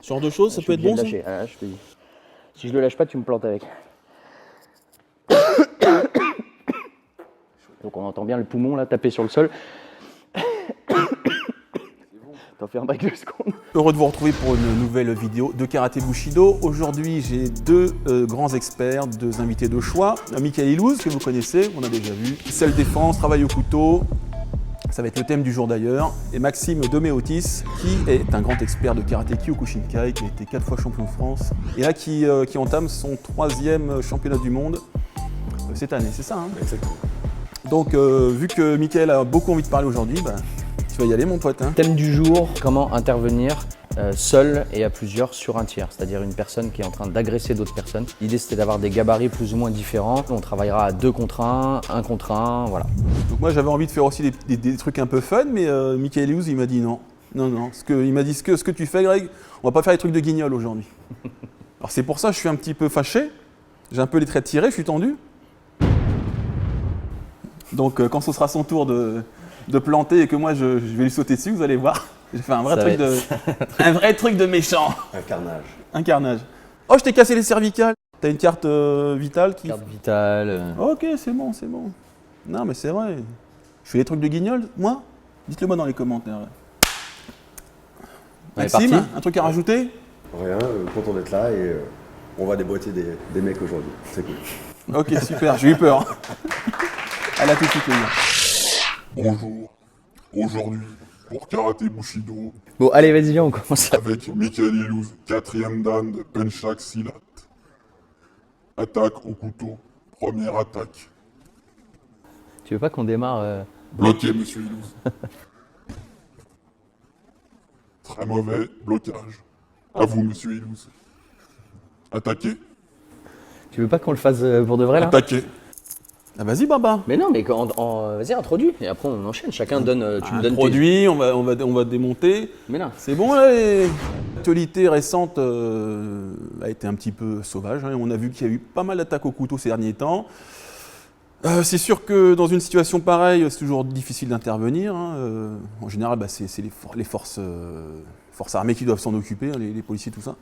Ce genre de choses, ça peut être bon ça? Lâcher. Ah, je te dis. Si je le lâche pas, tu me plantes avec. Donc on entend bien le poumon là taper sur le sol. T'en fais un break 2 secondes. Heureux de vous retrouver pour une nouvelle vidéo de Karaté Bushido. Aujourd'hui, j'ai deux grands experts, deux invités de choix. Michael Ilouz, que vous connaissez, on a déjà vu. Self-défense, travail au couteau. Ça va être le thème du jour d'ailleurs. Et Maxime Deméotis, qui est un grand expert de karaté Kyokushinkai, qui a été 4 fois champion de France. Et là, qui entame son 3e championnat du monde cette année, c'est ça hein? Exactement. Donc, vu que Michael a beaucoup envie de parler aujourd'hui, tu vas y aller mon pote. Hein. Thème du jour, comment intervenir seul et à plusieurs sur un tiers, c'est-à-dire une personne qui est en train d'agresser d'autres personnes. L'idée c'était d'avoir des gabarits plus ou moins différents. On travaillera à 2 contre 1, 1 contre 1, voilà. Donc moi j'avais envie de faire aussi des trucs un peu fun, mais Michael Ilouz il m'a dit non. Non. Il m'a dit ce que tu fais Greg, on va pas faire des trucs de guignol aujourd'hui. Alors c'est pour ça que je suis un petit peu fâché, j'ai un peu les traits tirés, je suis tendu. Donc quand ce sera son tour de planter et que moi je vais lui sauter dessus, vous allez voir. J'ai fait un vrai truc de méchant. Un carnage. Un carnage. Oh, je t'ai cassé les cervicales. T'as une carte vitale qui... Carte vitale. Ok, c'est bon. Non, mais c'est vrai. Je fais des trucs de guignol, moi? Dites-le moi dans les commentaires. Maxime, un truc à rajouter? Rien, content d'être là et on va déboîter des mecs aujourd'hui. C'est cool. Ok, super, j'ai eu peur. À tout de suite, les gars. Bonjour, aujourd'hui pour Karaté Bushido Bon, allez, vas-y, viens, on commence. avec Michael Ilouz, 4e dan de Penchak Silat. Attaque au couteau, première attaque. Tu veux pas qu'on démarre Bloqué, monsieur Ilouz. Très mauvais blocage. À vous, monsieur Ilouz. Attaquez, Tu veux pas qu'on le fasse pour de vrai là? attaquez. Ah, vas-y, Baba. Mais non, mais vas-y, introduis, et après on enchaîne. Chacun donne, tu me donnes Produit, on va démonter. Mais là, C'est bon, là, l'actualité récente a été un petit peu sauvage. Hein. On a vu qu'il y a eu pas mal d'attaques au couteau ces derniers temps. C'est sûr que dans une situation pareille, c'est toujours difficile d'intervenir. Hein. En général, c'est les forces armées qui doivent s'en occuper, hein, les policiers, tout ça.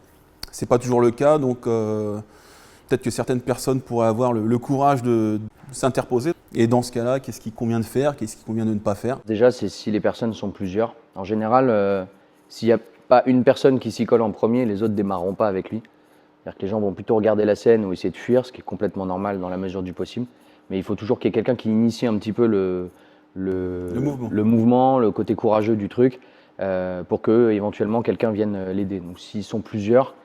C'est pas toujours le cas, donc peut-être que certaines personnes pourraient avoir le courage de s'interposer. Et dans ce cas-là, qu'est-ce qu'il convient de faire, qu'est-ce qu'il convient de ne pas faire? déjà, c'est si les personnes sont plusieurs. En général, s'il n'y a pas une personne qui s'y colle en premier, les autres ne démarreront pas avec lui. C'est-à-dire que les gens vont plutôt regarder la scène ou essayer de fuir, ce qui est complètement normal dans la mesure du possible. Mais il faut toujours qu'il y ait quelqu'un qui initie un petit peu le mouvement, le côté courageux du truc, pour que éventuellement quelqu'un vienne l'aider. Donc s'ils sont plusieurs,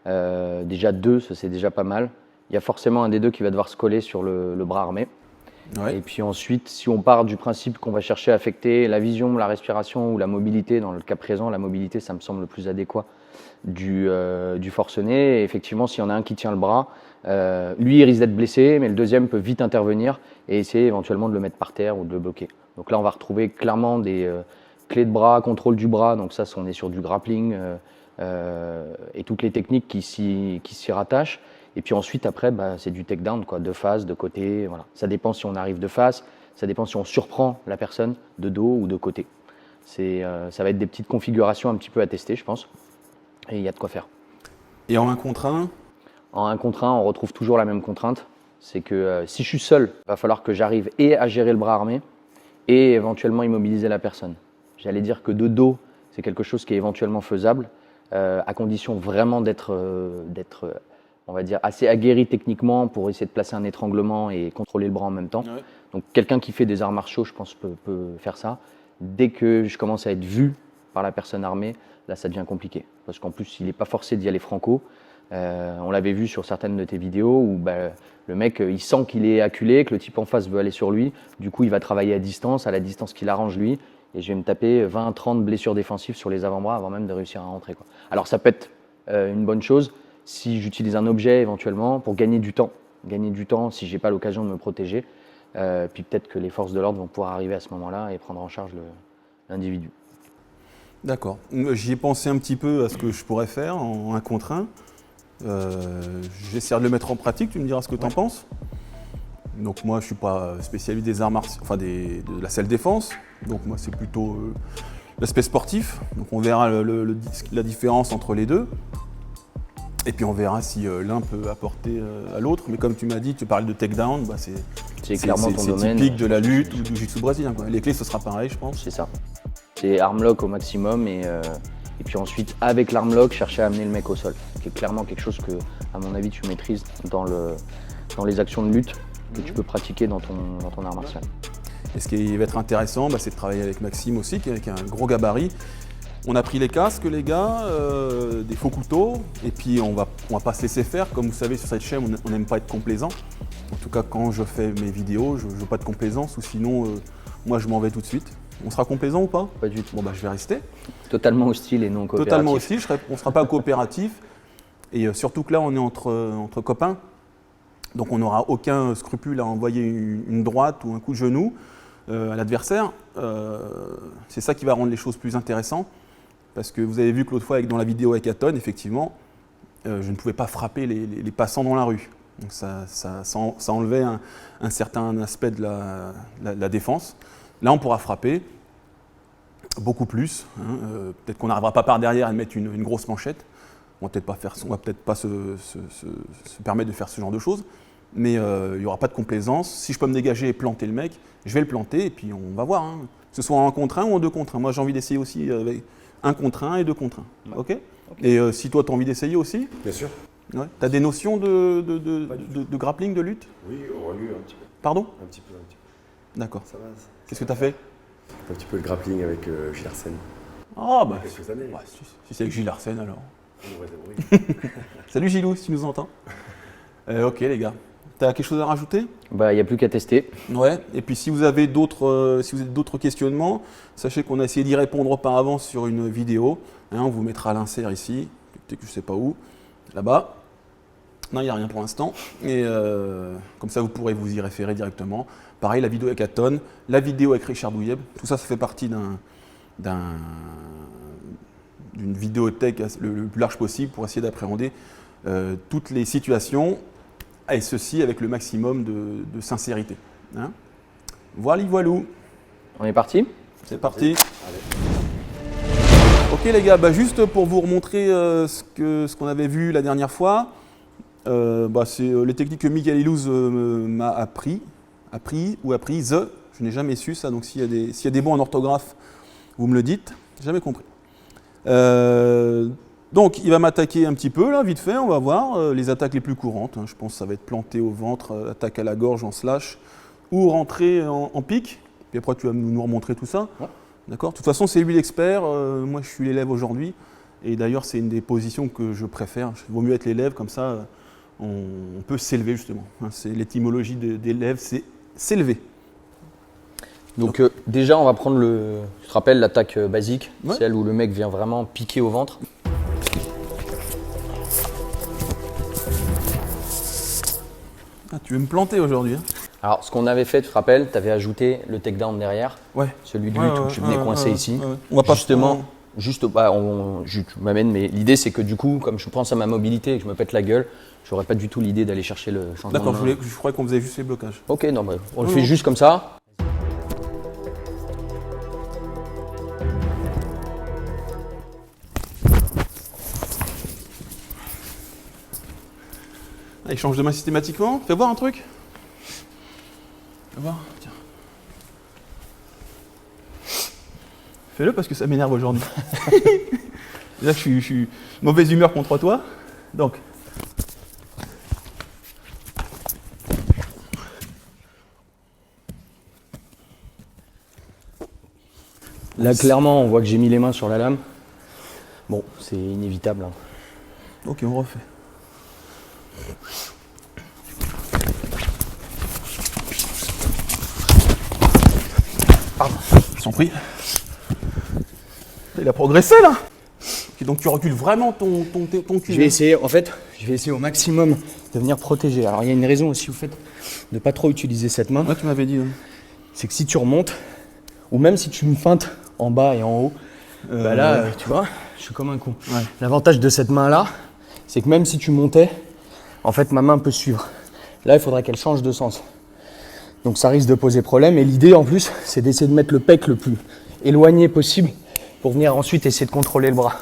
déjà 2, ça c'est déjà pas mal. Il y a forcément un des 2 qui va devoir se coller sur le bras armé. Ouais. Et puis ensuite, si on part du principe qu'on va chercher à affecter la vision, la respiration ou la mobilité, dans le cas présent, la mobilité, ça me semble le plus adéquat du forcené. Et effectivement, s'il y en a un qui tient le bras, lui, il risque d'être blessé, mais le deuxième peut vite intervenir et essayer éventuellement de le mettre par terre ou de le bloquer. Donc là, on va retrouver clairement des clés de bras, contrôle du bras. Donc ça, on est sur du grappling et toutes les techniques qui s'y rattachent. Et puis ensuite, après, c'est du takedown, quoi, de face, de côté. Voilà. Ça dépend si on arrive de face, ça dépend si on surprend la personne de dos ou de côté. Ça va être des petites configurations un petit peu à tester, je pense. Et il y a de quoi faire. Et en 1 contre 1? En 1 contre 1, on retrouve toujours la même contrainte. C'est que si je suis seul, il va falloir que j'arrive et à gérer le bras armé et éventuellement immobiliser la personne. J'allais dire que de dos, c'est quelque chose qui est éventuellement faisable, à condition vraiment d'être on va dire, assez aguerri techniquement pour essayer de placer un étranglement et contrôler le bras en même temps. Ouais. Donc quelqu'un qui fait des arts martiaux, je pense, peut faire ça. Dès que je commence à être vu par la personne armée, là, ça devient compliqué. Parce qu'en plus, il n'est pas forcé d'y aller franco. On l'avait vu sur certaines de tes vidéos où le mec, il sent qu'il est acculé, que le type en face veut aller sur lui. Du coup, il va travailler à la distance qu'il arrange lui. Et je vais me taper 20-30 blessures défensives sur les avant-bras avant même de réussir à rentrer, quoi. Alors ça peut être une bonne chose si j'utilise un objet éventuellement pour gagner du temps si je n'ai pas l'occasion de me protéger. Puis peut-être que les forces de l'ordre vont pouvoir arriver à ce moment-là et prendre en charge l'individu. D'accord. J'y ai pensé un petit peu à ce que je pourrais faire en 1 contre 1. J'essaierai de le mettre en pratique, tu me diras ce que tu en penses. Donc moi je ne suis pas spécialiste des arts martiaux, enfin de la self-défense. Donc moi c'est plutôt l'aspect sportif. Donc on verra la différence entre les deux. Et puis on verra si l'un peut apporter à l'autre. Mais comme tu m'as dit, tu parlais de takedown, bah C'est clairement ton domaine. C'est typique de la lutte ou du jiu-jitsu brésilien, quoi. Les clés, ce sera pareil, je pense. C'est ça. C'est armlock au maximum et puis ensuite, avec l'armlock, chercher à amener le mec au sol. Qui est clairement quelque chose que, à mon avis, tu maîtrises dans les actions de lutte que tu peux pratiquer dans ton art martial. Et ce qui va être intéressant, c'est de travailler avec Maxime aussi, qui est un gros gabarit. On a pris les casques, les gars, des faux couteaux, et puis on va pas se laisser faire. Comme vous savez, sur cette chaîne, on n'aime pas être complaisant. En tout cas, quand je fais mes vidéos, je veux pas de complaisance, ou sinon, moi, je m'en vais tout de suite. On sera complaisant ou pas? Pas du tout. Bon, je vais rester. Totalement hostile et non coopératif. Totalement hostile, on ne sera pas coopératif. Et surtout que là, on est entre copains. Donc, on n'aura aucun scrupule à envoyer une droite ou un coup de genou à l'adversaire. C'est ça qui va rendre les choses plus intéressantes. Parce que vous avez vu que l'autre fois, dans la vidéo avec Aton, effectivement, je ne pouvais pas frapper les passants dans la rue. Donc ça enlevait un certain aspect de la défense. Là, on pourra frapper beaucoup plus. Peut-être qu'on n'arrivera pas par derrière à mettre une grosse manchette. On ne va peut-être pas se permettre de faire ce genre de choses. Mais il n'y aura pas de complaisance. Si je peux me dégager et planter le mec, je vais le planter et puis on va voir. Que ce soit en 1 contre 1 ou en 2 contre 1. Moi, j'ai envie d'essayer aussi avec 1 contre 1 et 2 contre 1. OK. Et si toi, tu as envie d'essayer aussi? Bien sûr. Ouais. Tu as des notions de grappling, de lutte? Oui, on lu un petit peu. Pardon? Un petit peu. D'accord. Ça va. Qu'est-ce que tu as fait? Un petit peu le grappling avec Gilles Arsène. Ah, Il y a quelques années. Ouais, si c'est avec Gilles Arsène alors. On va se débrouiller. Salut Gilou, si tu nous entends. Ok les gars, t'as quelque chose à rajouter? Il n'y a plus qu'à tester. Ouais, et puis si vous avez d'autres questionnements, sachez qu'on a essayé d'y répondre auparavant sur une vidéo. On vous mettra l'insert ici, peut-être que je ne sais pas où, là-bas. Non, il n'y a rien pour l'instant. Et comme ça, vous pourrez vous y référer directement. Pareil, la vidéo avec Aton, la vidéo avec Richard Douyeb, tout ça, ça fait partie d'une vidéothèque le plus large possible pour essayer d'appréhender toutes les situations, et ceci avec le maximum de sincérité. Voilou. On est parti? C'est parti. Ok les gars, juste pour vous remontrer ce qu'on avait vu la dernière fois, c'est les techniques que Miguel Ilouz m'a appris, je n'ai jamais su ça, donc s'il y a des bons en orthographe, vous me le dites, j'ai jamais compris. Donc il va m'attaquer un petit peu là, vite fait, on va voir les attaques les plus courantes. Je pense que ça va être planté au ventre, attaque à la gorge en slash, ou rentrer en pique. Puis après tu vas nous remontrer tout ça. Ouais. D'accord. De toute façon c'est lui l'expert, moi je suis l'élève aujourd'hui. Et d'ailleurs c'est une des positions que je préfère. Il vaut mieux être l'élève, comme ça on peut s'élever justement. C'est l'étymologie d'élève, c'est s'élever. Donc déjà on va prendre tu te rappelles l'attaque basique, ouais. Celle où le mec vient vraiment piquer au ventre. Ah, tu veux me planter aujourd'hui Alors ce qu'on avait fait, tu te rappelles, tu avais ajouté le takedown derrière, ouais. Celui de lutte où tu venais coincer ici. Ouais. On va pas justement, tu m'amènes, mais l'idée c'est que du coup, comme je pense à ma mobilité et que je me pète la gueule, j'aurais pas du tout l'idée d'aller chercher le changement. D'accord, je croyais qu'on faisait juste les blocages. Ok, non, on le fait juste comme ça. Ah, il change de main systématiquement. Fais voir un truc. Fais voir, tiens. Fais-le parce que ça m'énerve aujourd'hui. Là, je suis mauvaise humeur contre toi. Donc. Là, clairement, on voit que j'ai mis les mains sur la lame. Bon, c'est inévitable. Ok, on refait. Pardon, ils sont pris. Il a progressé là. Okay, donc tu recules vraiment ton cul. Je vais essayer au maximum de venir protéger. Alors il y a une raison aussi au fait de ne pas trop utiliser cette main. Ouais, tu m'avais dit. C'est que si tu remontes, ou même si tu me feintes en bas et en haut, là, tu vois, je suis comme un con. Ouais. L'avantage de cette main là, c'est que même si tu montais, en fait ma main peut suivre. Là, il faudrait qu'elle change de sens. Donc ça risque de poser problème. Et l'idée en plus, c'est d'essayer de mettre le pec le plus éloigné possible pour venir ensuite essayer de contrôler le bras.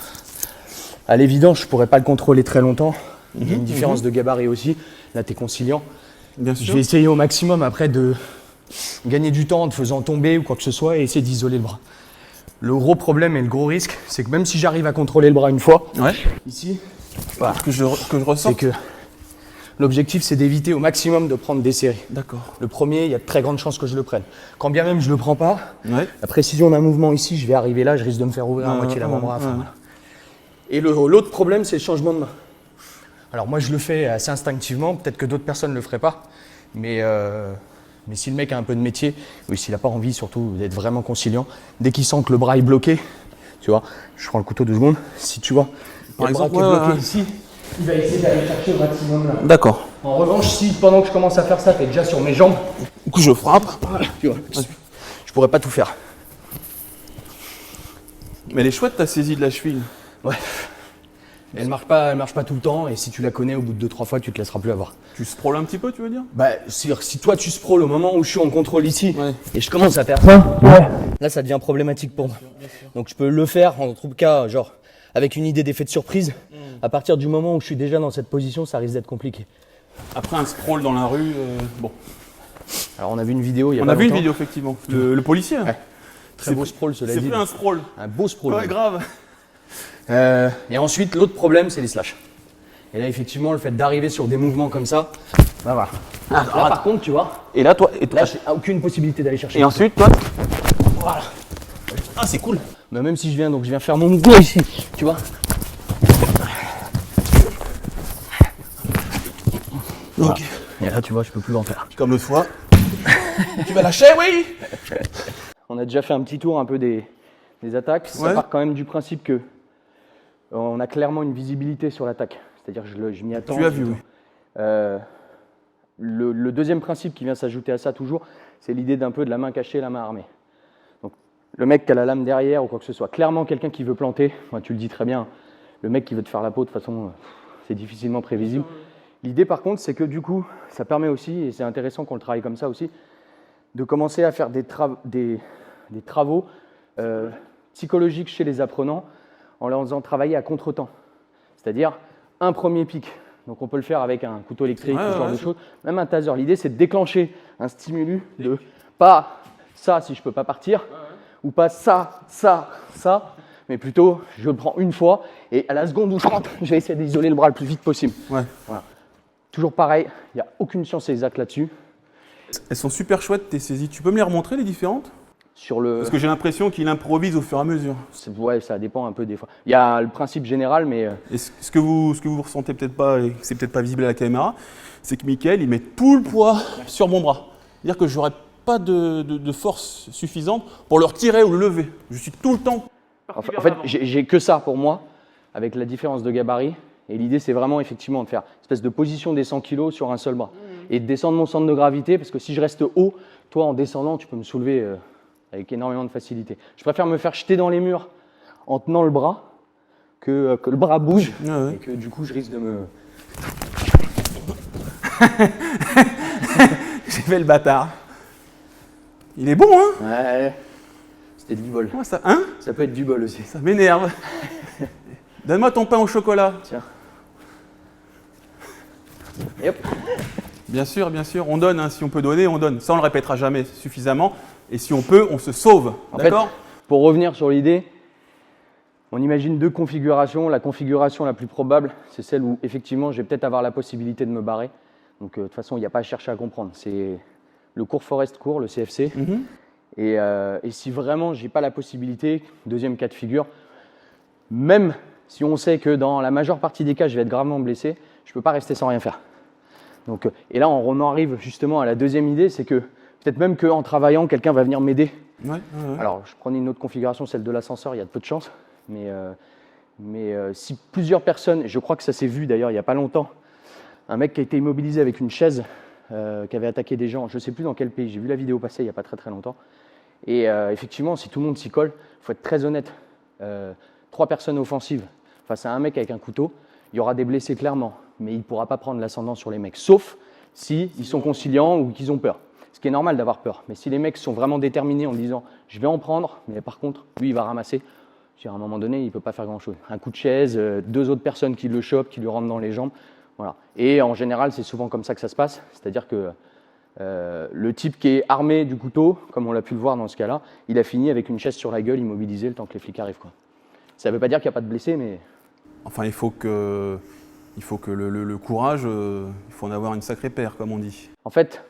À l'évidence, je pourrais pas le contrôler très longtemps. Il y a une différence de gabarit aussi. Là, tu es conciliant. Bien Je sûr. vais essayer au maximum après de gagner du temps en te faisant tomber ou quoi que ce soit et essayer d'isoler le bras. Le gros problème et le gros risque, c'est que même si j'arrive à contrôler le bras une fois, Ouais. ici, Que je c'est ressens. que l'objectif, c'est d'éviter au maximum de prendre des séries. D'accord. Le premier, il y a de très grandes chances que je le prenne. Quand bien même je le prends pas, Ouais. la précision d'un mouvement ici, je vais arriver là, je risque de me faire ouvrir à moitié l'avant-bras. Enfin, voilà. Et l'autre problème, c'est le changement de main. Alors moi, je le fais assez instinctivement, peut-être que d'autres personnes ne le feraient pas, mais si le mec a un peu de métier, ou s'il n'a pas envie surtout d'être vraiment conciliant, dès qu'il sent que le bras est bloqué, tu vois, je prends le couteau 2 secondes, si tu vois, Par le bras exemple, qui est ouais, bloqué ouais. ici, il va essayer d'aller chercher au maximum là. D'accord. En revanche, si pendant que je commence à faire ça, t'es déjà sur mes jambes, Du coup, je frappe. tu vois, je pourrais pas tout faire. Mais elle est chouette ta saisie de la cheville. Ouais. Elle marche pas tout le temps, et si tu la connais, au bout de 2-3 fois, tu te laisseras plus avoir. Tu sprawles un petit peu, tu veux dire? Bah, si toi tu sprawls au moment où je suis en contrôle ici, Ouais. et je commence à faire ça, là ça devient problématique pour moi. Donc je peux le faire, en tout cas, genre, avec une idée d'effet de surprise. À partir du moment où je suis déjà dans cette position, ça risque d'être compliqué. Après un sprawl dans la rue, bon. Alors on a vu une vidéo il y a On pas a vu une longtemps. vidéo, effectivement. Le policier. Ouais. Très beau sprawl, cela C'est dit. pris un sprawl. Un beau sprawl. Ouais, grave. Et ensuite, l'autre problème, c'est les slash. Et là, effectivement, le fait d'arriver sur des mouvements comme ça, bah voilà. Là, par contre, tu vois, Et là, toi. là, j'ai aucune possibilité d'aller chercher. Et ensuite, toi. Voilà. Ah, c'est cool. Bah, même si je viens faire mon mouvement ici, tu vois. Ok. Et là, tu vois, je peux plus en faire. Comme l'autre fois. Tu vas lâcher, oui? On a déjà fait un petit tour un peu des attaques. Ça Ouais. part quand même du principe que on a clairement une visibilité sur l'attaque. C'est-à-dire que je m'y attends. Tu as vu, oui. Le deuxième principe qui vient s'ajouter à ça toujours, c'est l'idée d'un peu de la main cachée, la main armée. Donc, le mec qui a la lame derrière ou quoi que ce soit, clairement quelqu'un qui veut planter, moi, tu le dis très bien, le mec qui veut te faire la peau, de toute façon, c'est difficilement prévisible. L'idée par contre, c'est que du coup, ça permet aussi, et c'est intéressant qu'on le travaille comme ça aussi, de commencer à faire des travaux psychologiques chez les apprenants en leur faisant travailler à contre-temps. C'est-à-dire un premier pic. Donc on peut le faire avec un couteau électrique, ce genre de choses, même un taser. L'idée, c'est de déclencher un stimulus de pas ça si je peux pas partir, ou pas ça, mais plutôt je le prends une fois et à la seconde où je rentre, je vais essayer d'isoler le bras le plus vite possible. Ouais. Voilà. Toujours pareil, il n'y a aucune science exacte là-dessus. Elles sont super chouettes, tes saisies. Tu peux me les remontrer, les différentes? Sur le, Parce que j'ai l'impression qu'il improvise au fur et à mesure. ouais, ça dépend un peu des fois. Il y a le principe général, mais Et ce que vous ressentez peut-être pas, et que c'est peut-être pas visible à la caméra, c'est que Mickaël, il met tout le poids sur mon bras. C'est-à-dire que j'aurais pas de force suffisante pour le retirer ou le lever. Je suis tout le temps. en fait, j'ai que ça pour moi, avec la différence de gabarit. Et l'idée, c'est vraiment effectivement de faire une espèce de position des 100 kg sur un seul bras. Et de descendre mon centre de gravité, parce que si je reste haut, toi, en descendant, tu peux me soulever avec énormément de facilité. Je préfère me faire jeter dans les murs en tenant le bras que le bras bouge et que du coup, je risque de me... J'ai fait le bâtard. Il est bon, hein? Ouais, c'était du bol. Ouais, ça, hein? Ça peut être du bol aussi. Ça m'énerve. Donne-moi ton pain au chocolat. Tiens. Et hop. Bien sûr, on donne. Hein. Si on peut donner, on donne. Ça, on le répétera jamais suffisamment. Et si on peut, on se sauve. En fait, D'accord? pour revenir sur l'idée, on imagine deux configurations. La configuration la plus probable, c'est celle où effectivement, je vais peut-être avoir la possibilité de me barrer. Donc, de toute façon, il n'y a pas à chercher à comprendre. C'est le court Forest Court, le CFC. Et si vraiment, je n'ai pas la possibilité, deuxième cas de figure, même si on sait que dans la majeure partie des cas, je vais être gravement blessé, je ne peux pas rester sans rien faire. Donc, et là, on en arrive justement à la deuxième idée, c'est que peut-être même qu'en travaillant, quelqu'un va venir m'aider. Ouais. Alors, je prenais une autre configuration, celle de l'ascenseur, il y a de peu de chance. Mais si plusieurs personnes, et je crois que ça s'est vu d'ailleurs il n'y a pas longtemps, un mec qui a été immobilisé avec une chaise, qui avait attaqué des gens, je ne sais plus dans quel pays, j'ai vu la vidéo passer il n'y a pas très longtemps. Et effectivement, si tout le monde s'y colle, il faut être très honnête. 3 personnes offensives face à un mec avec un couteau, il y aura des blessés clairement, mais il ne pourra pas prendre l'ascendant sur les mecs, sauf s'ils sont conciliants ou qu'ils ont peur. Ce qui est normal d'avoir peur, mais si les mecs sont vraiment déterminés en disant « je vais en prendre, mais par contre, lui, il va ramasser », À un moment donné, il ne peut pas faire grand-chose. Un coup de chaise, 2 autres personnes qui le chopent, qui lui rentrent dans les jambes. Voilà. Et en général, c'est souvent comme ça que ça se passe. C'est-à-dire que le type qui est armé du couteau, comme on l'a pu le voir dans ce cas-là, il a fini avec une chaise sur la gueule, immobilisé le temps que les flics arrivent, quoi. Ça ne veut pas dire qu'il n'y a pas de blessés, mais... Enfin, il faut que le courage, il faut en avoir une sacrée paire, comme on dit. En fait,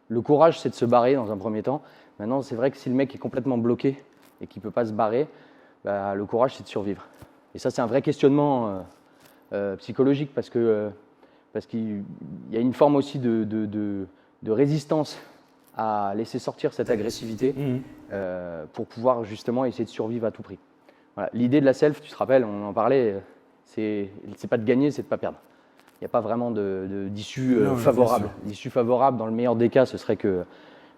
le courage, c'est de se barrer dans un premier temps. Maintenant, c'est vrai que si le mec est complètement bloqué et qu'il ne peut pas se barrer, bah, le courage, c'est de survivre. Et ça, c'est un vrai questionnement psychologique parce qu'il y a une forme aussi de résistance à laisser sortir cette agressivité pour pouvoir justement essayer de survivre à tout prix. Voilà. L'idée de la self, tu te rappelles, on en parlait, c'est pas de gagner, c'est de ne pas perdre. Il n'y a pas vraiment d'issue favorable. L'issue favorable, dans le meilleur des cas, ce serait que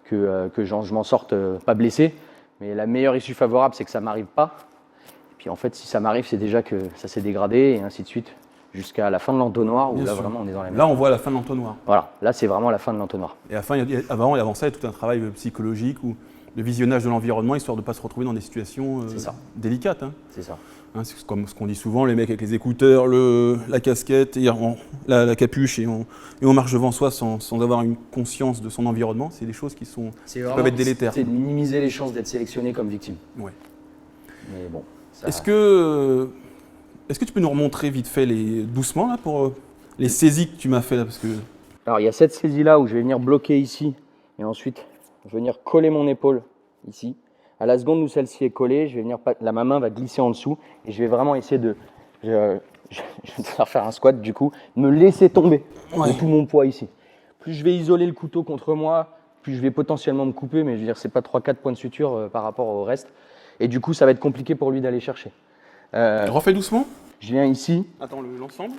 je m'en sorte pas blessé. Mais la meilleure issue favorable, c'est que ça ne m'arrive pas. Puis en fait, si ça m'arrive, c'est déjà que ça s'est dégradé et ainsi de suite, jusqu'à la fin de l'entonnoir où là vraiment on est dans la merde. Là, on voit la fin de l'entonnoir. Voilà, là c'est vraiment la fin de l'entonnoir. Et avant ça, il y a tout un travail psychologique ou de visionnage de l'environnement, histoire de ne pas se retrouver dans des situations délicates. Hein. C'est ça. Hein, c'est comme ce qu'on dit souvent, les mecs avec les écouteurs, la casquette, la capuche, et on marche devant soi sans avoir une conscience de son environnement, c'est des choses qui peuvent être délétères. C'est de minimiser les chances d'être sélectionné comme victime. Ouais. Mais bon. Est-ce que tu peux nous remontrer vite fait doucement là, pour les saisies que tu m'as fait là, parce que... Alors il y a cette saisie là où je vais venir bloquer ici et ensuite je vais venir coller mon épaule ici. À la seconde où celle-ci est collée, ma main va glisser en dessous et je vais vraiment essayer je vais faire un squat du coup, me laisser tomber de tout mon poids ici. Plus je vais isoler le couteau contre moi, plus je vais potentiellement me couper, mais je veux dire c'est pas 3-4 points de suture par rapport au reste. Et du coup, ça va être compliqué pour lui d'aller chercher. Refais doucement. Je viens ici. Attends, l'ensemble.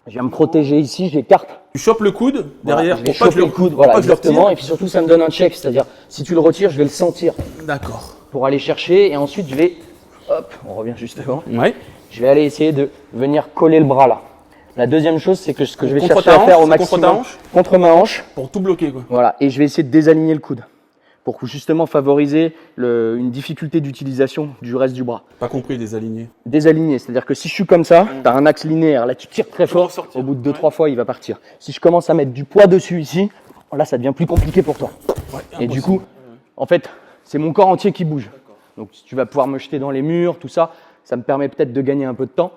Je viens me protéger ici, j'écarte. Tu chopes le coude derrière pour pas que le coude, voilà, exactement. Et puis surtout, ça me donne un check, c'est-à-dire si tu le retires, je vais le sentir. D'accord. Pour aller chercher, et ensuite je vais, hop, on revient juste devant. Ouais. Je vais aller essayer de venir coller le bras là. La deuxième chose, c'est que ce que je vais Contre chercher à faire au maximum. Contre ta hanche. Contre ma hanche. Pour tout bloquer, quoi. Voilà, et je vais essayer de désaligner le coude. Pour justement favoriser une difficulté d'utilisation du reste du bras. Pas compris, désaligner. Désaligné, c'est-à-dire que si je suis comme ça, tu as un axe linéaire, là tu tires très fort, au bout de 2-3 fois il va partir. Si je commence à mettre du poids dessus ici, là ça devient plus compliqué pour toi. Et du coup, en fait, c'est mon corps entier qui bouge. Donc si tu vas pouvoir me jeter dans les murs, tout ça, ça me permet peut-être de gagner un peu de temps.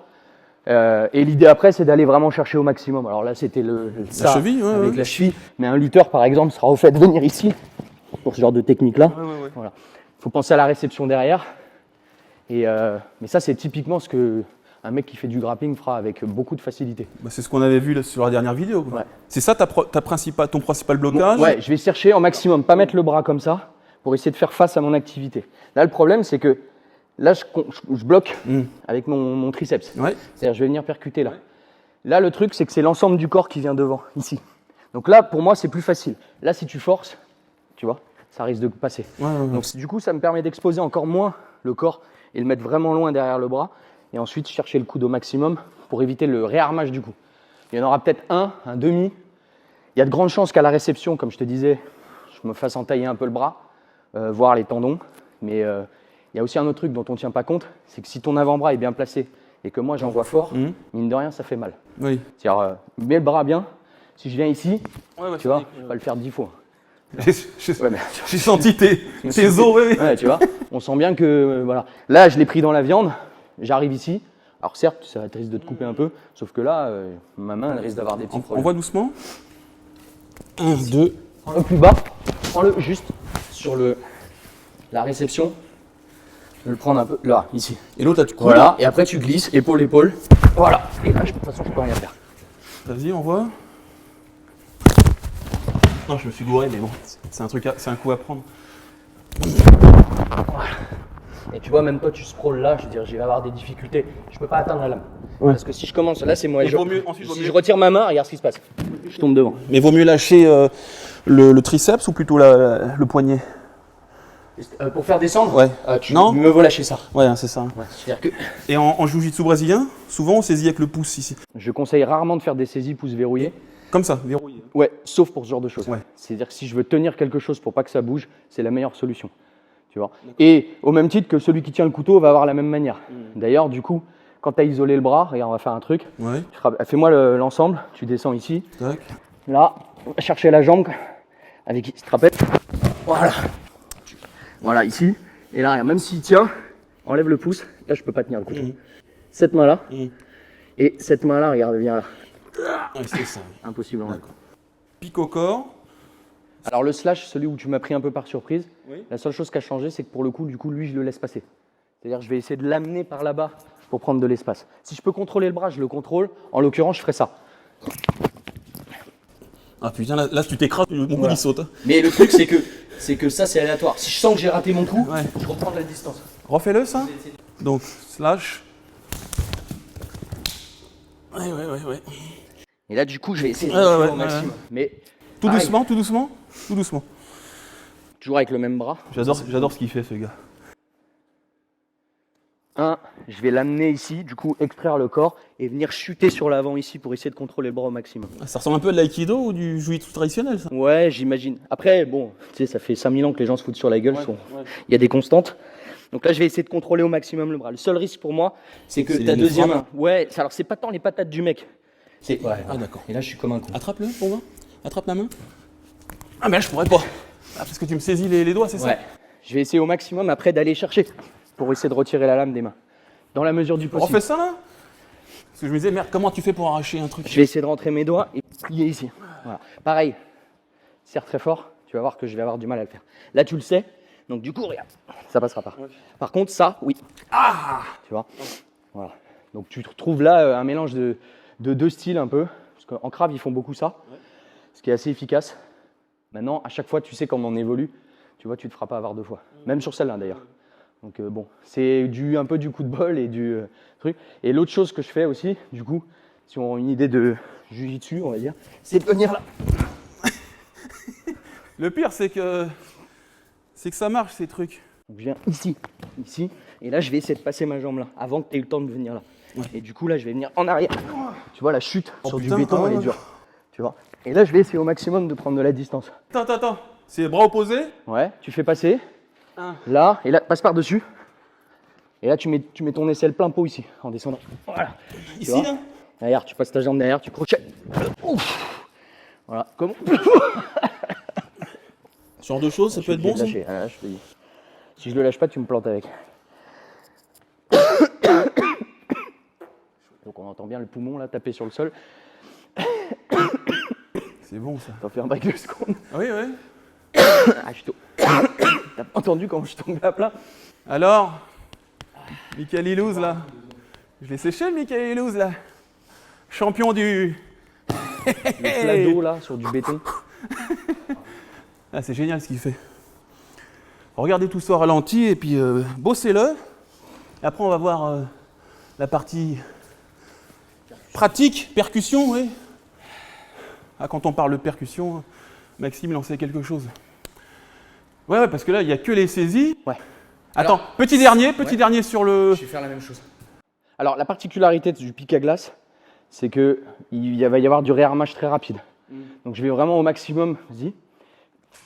Et l'idée après, c'est d'aller vraiment chercher au maximum. Alors là, c'était la cheville, avec la cheville, mais un lutteur par exemple sera au fait de venir ici. Pour ce genre de technique-là. Voilà. Faut penser à la réception derrière. Mais ça, c'est typiquement ce qu'un mec qui fait du grappling fera avec beaucoup de facilité. Bah, c'est ce qu'on avait vu là, sur la dernière vidéo. Quoi. Ouais. C'est ça ton principal blocage? Ouais, je vais chercher au maximum, pas mettre le bras comme ça, pour essayer de faire face à mon activité. Là, le problème, c'est que là, je bloque avec mon triceps. Ouais. C'est-à-dire, je vais venir percuter là. Là, le truc, c'est que c'est l'ensemble du corps qui vient devant, ici. Donc là, pour moi, c'est plus facile. Là, si tu forces, tu vois, ça risque de passer. Donc du coup, ça me permet d'exposer encore moins le corps et le mettre vraiment loin derrière le bras. Et ensuite, chercher le coude au maximum pour éviter le réarmage du coup. Il y en aura peut-être un demi. Il y a de grandes chances qu'à la réception, comme je te disais, je me fasse entailler un peu le bras, voir les tendons. Mais il y a aussi un autre truc dont on ne tient pas compte, c'est que si ton avant-bras est bien placé et que moi j'envoie fort, mine de rien, ça fait mal. Oui. C'est-à-dire, mets le bras bien. Si je viens ici, tu vois, je vais pas le faire 10 fois. J'ai senti tes os, ouais, tu vois. On sent bien que voilà. Là, je l'ai pris dans la viande. J'arrive ici. Alors certes, ça risque de te couper un peu, sauf que là, ma main elle risque d'avoir des petits problèmes. On voit doucement. 1, 2. Prends-le plus bas. Prends-le juste sur la réception. Je vais le prendre un peu là, ici. Et l'autre, tu coudes. Voilà. Et après, tu glisses épaule. Voilà. Et là, de toute façon, je peux rien faire. Vas-y, on voit. Non, je me suis gouré, mais bon, c'est un coup à prendre. Voilà. Et tu vois, même toi, tu sprawls là, je veux dire, je vais avoir des difficultés. Je peux pas atteindre la lame. Ouais. Parce que si je commence, là, c'est moi. Si je retire ma main, regarde ce qui se passe. Je tombe devant. Mais vaut mieux lâcher le triceps ou plutôt le poignet? Pour faire descendre, ouais. Me vaut lâcher ça. Ouais, c'est ça. Ouais, c'est-à-dire que... Et en jiu-jitsu brésilien, souvent on saisit avec le pouce ici. Je conseille rarement de faire des saisies pouces verrouillés. Comme ça, verrouillé. Ouais, sauf pour ce genre de choses. Ouais. C'est-à-dire que si je veux tenir quelque chose pour pas que ça bouge, c'est la meilleure solution. Tu vois. Et au même titre que celui qui tient le couteau va avoir la même manière. D'ailleurs, du coup, quand tu as isolé le bras, regarde, on va faire un truc. Ouais. Fais-moi l'ensemble, tu descends ici. Tac. Là, on va chercher la jambe avec ce trapèze. Voilà. Voilà, ici. Et là, regarde, même s'il tient, enlève le pouce. Là, je peux pas tenir le couteau. Cette main-là. Et cette main-là, regarde, viens là. Ouais, c'est ça. Impossible. En D'accord. Pique au corps. Alors le slash, celui où tu m'as pris un peu par surprise, Oui. la seule chose qui a changé, c'est que pour le coup, lui, je le laisse passer. C'est-à-dire, je vais essayer de l'amener par là-bas pour prendre de l'espace. Si je peux contrôler le bras, je le contrôle. En l'occurrence, je ferai ça. Ah putain, là tu t'écrases, mon coup il saute. Hein. Mais le truc, c'est que ça, c'est aléatoire. Si je sens que j'ai raté mon coup, Ouais. je reprends de la distance. Refais-le ça. Donc, slash. Ouais. Et là, du coup, je vais essayer de Ouais, retirer ouais, au maximum. Mais Tout pareil, doucement, tout doucement, tout doucement. toujours avec le même bras. J'adore ce qu'il fait, ce gars. Je vais l'amener ici, du coup, extraire le corps et venir chuter sur l'avant ici pour essayer de contrôler le bras au maximum. Ça ressemble un peu à de l'aïkido ou du jiu-jitsu traditionnel, ça. Ouais, j'imagine. Après, bon, tu sais, ça fait 5000 ans que les gens se foutent sur la gueule. Il y a des constantes. Donc là, je vais essayer de contrôler au maximum le bras. Le seul risque pour moi, c'est que C'est ta les deuxième frappes. main. Ouais, alors c'est pas tant les patates du mec. C'est. Ouais, Ah d'accord. Et là, je suis comme un con. Attrape-le pour moi. Attrape la main. Ah mais là je pourrais pas. Ah, parce que tu me saisis les doigts, c'est Ouais. ça. Je vais essayer au maximum après d'aller chercher pour essayer de retirer la lame des mains. Dans la mesure du possible. Refais ça là. Parce que je me disais, merde, comment tu fais pour arracher un truc? Je vais essayer de rentrer mes doigts et plier ici. Voilà. Pareil, serre très fort, tu vas voir que je vais avoir du mal à le faire. Là, tu le sais, donc du coup, regarde, ça passera pas. Par contre, ça, oui. Ah, tu vois. Voilà. Donc tu retrouves là un mélange de deux styles un peu, parce qu'en Krav, ils font beaucoup ça, ce qui est assez efficace. Maintenant, à chaque fois, tu sais comment on évolue, tu vois, tu te feras pas avoir deux fois. Même sur celle-là, d'ailleurs. Donc bon, c'est un peu du coup de bol et du truc. Et l'autre chose que je fais aussi, du coup, si on a une idée de jiu-jitsu, on va dire, c'est de venir là. Le pire, c'est que ça marche ces trucs. Donc, je viens ici, et là je vais essayer de passer ma jambe là, avant que tu aies eu le temps de venir là. Ouais. Et du coup là je vais venir en arrière. Tu vois la chute sur putain, du béton, elle est dure. Tu vois. Et là je vais essayer au maximum de prendre de la distance. Attends. C'est les bras opposés. Ouais, tu fais passer. Un. Là, et là, passe par-dessus. Et là tu mets ton aisselle plein pot ici, en descendant. Voilà. Ici vois là. Derrière, tu passes ta jambe derrière, tu crochets. Ouf. Voilà, comment Ce genre de choses, ça peut être bon ça. lâcher. Ah, là, je te dis. Si je le lâche pas, tu me plantes avec. Donc on entend bien le poumon là taper sur le sol. C'est bon ça. T'en fais un break de secondes. Ah oui. Ah, je tombe. T'as pas entendu quand je tombais à plat? Alors, Michael Ilouz là. Je l'ai séché le Michael Ilouz là. Champion du. Le plat d'eau là sur du béton. Ah, c'est génial ce qu'il fait. Regardez tout ça au ralenti et puis bossez-le. Et après, on va voir la partie pratique, percussion, oui. Ah, quand on parle de percussion, Maxime, il en sait quelque chose. Ouais, parce que là, il n'y a que les saisies. Ouais. Attends, Alors, petit dernier sur le. Je vais faire la même chose. Alors la particularité du pic à glace, c'est que il va y avoir du réarmage très rapide. Donc je vais vraiment au maximum, vas-y.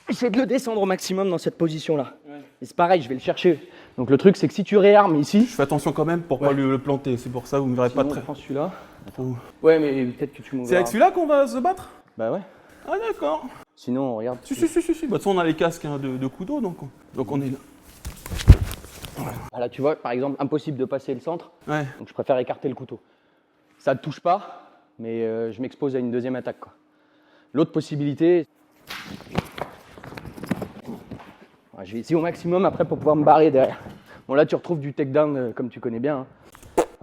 Essayer de le descendre au maximum dans cette position-là. Et c'est pareil, je vais le chercher. Donc le truc, c'est que si tu réarmes ici, Je fais attention quand même pour pas le planter. C'est pour ça que vous ne me verrez pas sinon, très. je prends celui-là. Oh. Ouais, mais peut-être que tu m'ouvres. C'est avec celui-là qu'on va se battre? Bah ouais. Ah, d'accord. Sinon, regarde. Si. Bah, de toute façon, on a les casques de couteau, donc on est là. Là, tu vois, par exemple, impossible de passer le centre. Ouais. Donc je préfère écarter le couteau. Ça ne touche pas, mais je m'expose à une deuxième attaque, quoi. L'autre possibilité, je vais essayer au maximum après pour pouvoir me barrer derrière. Bon là tu retrouves du takedown comme tu connais bien.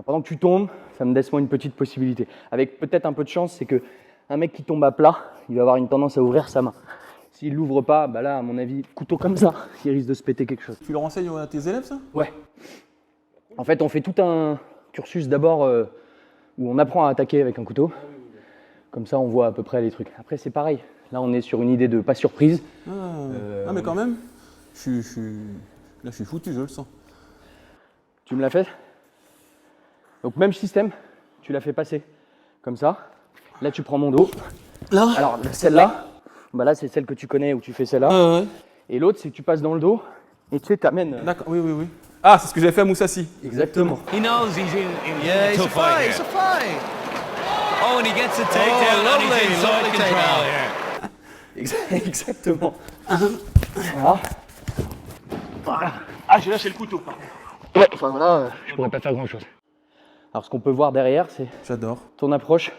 Pendant que tu tombes, ça me laisse moi une petite possibilité. Avec peut-être un peu de chance, c'est que un mec qui tombe à plat, il va avoir une tendance à ouvrir sa main. S'il l'ouvre pas, bah là à mon avis, couteau comme ça, il risque de se péter quelque chose. Tu le renseignes à tes élèves, ça? Ouais. En fait, on fait tout un cursus d'abord où on apprend à attaquer avec un couteau. Comme ça, on voit à peu près les trucs. Après, c'est pareil. Là, on est sur une idée de pas surprise. Ah, mais quand même, là, je suis foutu, je le sens. Tu me l'as fait. Donc, même système, tu l'as fait passer. Comme ça. Là, tu prends mon dos. Là? Alors, celle-là, bah là, c'est celle que tu connais où tu fais celle-là. Ouais. Et l'autre, c'est que tu passes dans le dos Et tu sais, t'amènes. D'accord, oui, oui, oui. Ah, c'est ce que j'avais fait à Moussassi. Exactement. He knows he's in Yeah, a it's a tough fight. fight. It's a fight. Oh, and he gets a takedown, and lovely, he's inside lovely control takedown. here. Exactement. Voilà. Ah, j'ai lâché le couteau. Ouais, enfin voilà, je pourrais pas faire grand chose. Alors ce qu'on peut voir derrière, c'est J'adore. ton approche,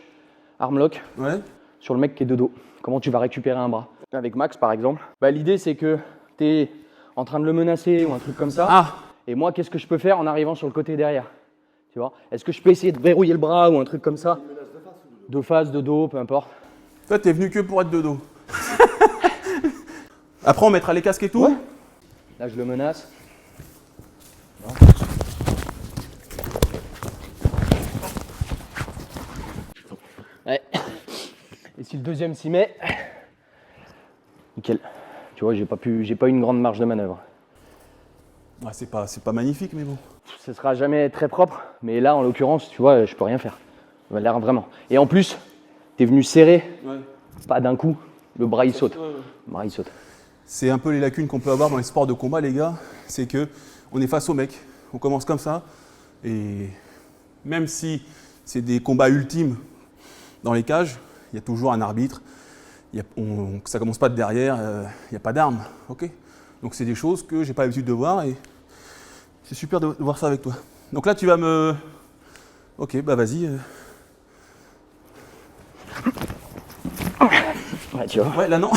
armlock, Ouais. sur le mec qui est de dos. Comment tu vas récupérer un bras. Avec Max par exemple, bah, l'idée c'est que tu es en train de le menacer ou un truc comme ça. Ah, Et moi, qu'est-ce que je peux faire en arrivant sur le côté derrière? Tu vois? Est-ce que je peux essayer de verrouiller le bras ou un truc comme ça? De face, de dos, peu importe. toi, t'es venu que pour être de dos. Après, on mettra les casques et tout. Ouais. Là, je le menace. Ouais. Et si le deuxième s'y met, nickel. Tu vois, j'ai pas eu une grande marge de manœuvre. Ah, c'est pas magnifique, mais bon. Ce sera jamais très propre, mais là, en l'occurrence, tu vois, je peux rien faire. Ça va l'air vraiment. Et en plus, t'es venu serrer, Ouais. pas d'un coup, le bras il saute. Le bras il saute. C'est un peu les lacunes qu'on peut avoir dans les sports de combat, les gars. C'est que on est face au mec. On commence comme ça. Et même si c'est des combats ultimes dans les cages, il y a toujours un arbitre. Ça commence pas de derrière, il n'y a pas d'armes. Ok. Donc c'est des choses que j'ai pas l'habitude de voir et c'est super de voir ça avec toi. Donc là, tu vas me... Ok, bah vas-y. Ouais, tu vois. Ouais, là non.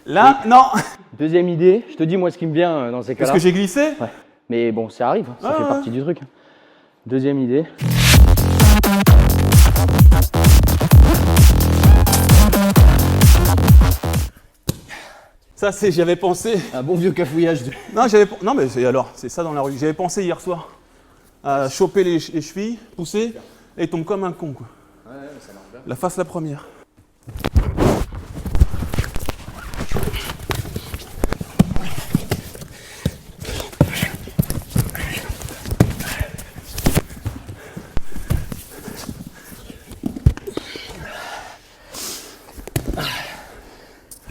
Là, non. Deuxième idée, je te dis moi ce qui me vient dans ces Parce cas-là. que j'ai glissé. Ouais. Mais bon, ça arrive, ça Ah, fait ouais. partie du truc. Deuxième idée. Ça, j'y avais pensé. Un bon vieux cafouillage. Non, mais c'est ça dans la rue. J'avais pensé hier soir à choper les chevilles, pousser, et il tombe comme un con, quoi. Ouais, ça marche bien. La face la première.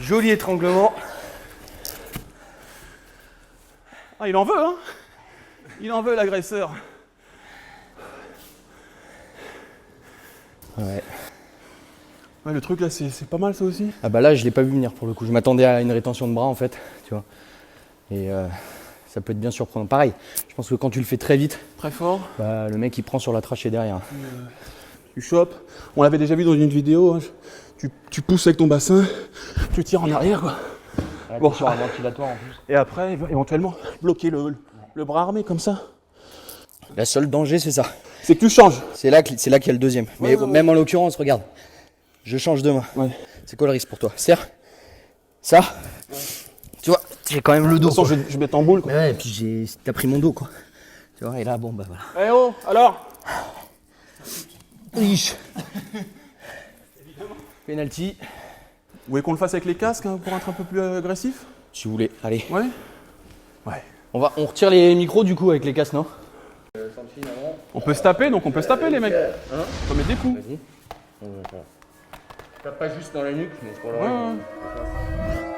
Joli étranglement. Ah, il en veut, hein. Il en veut, l'agresseur. Ouais. Ouais, le truc là, c'est pas mal ça aussi. Ah bah là, je l'ai pas vu venir pour le coup. Je m'attendais à une rétention de bras en fait, tu vois. Et ça peut être bien surprenant. Pareil, je pense que quand tu le fais très vite, Très fort. bah, le mec il prend sur la trachée derrière. Tu chopes. On l'avait déjà vu dans une vidéo. Hein. Tu pousses avec ton bassin, tu tires en arrière, quoi. Bon, sur un ventilatoire en plus. Et après, éventuellement, bloquer le bras armé comme ça. La seule danger, c'est ça. C'est que tu changes. C'est là qu'il y a le deuxième. Mais ouais, même en l'occurrence, regarde. Je change de main. Ouais. C'est quoi le risque pour toi? Serre. Ça. Tu vois, j'ai quand même le dos. De toute façon, je vais en boule, quoi. Ouais, et puis t'as pris mon dos, quoi. Tu vois, et là, bon, bah voilà. Eh oh, alors Riche. Penalty. Vous voulez qu'on le fasse avec les casques hein, pour être un peu plus agressif? Si vous voulez, allez. Ouais. Ouais. On retire les micros du coup avec les casques, non? On peut se taper, donc on peut se taper, les mecs. On peut mettre des coups. Vas-y. Tape pas juste dans la nuque, mais pour le Ouais, ouais.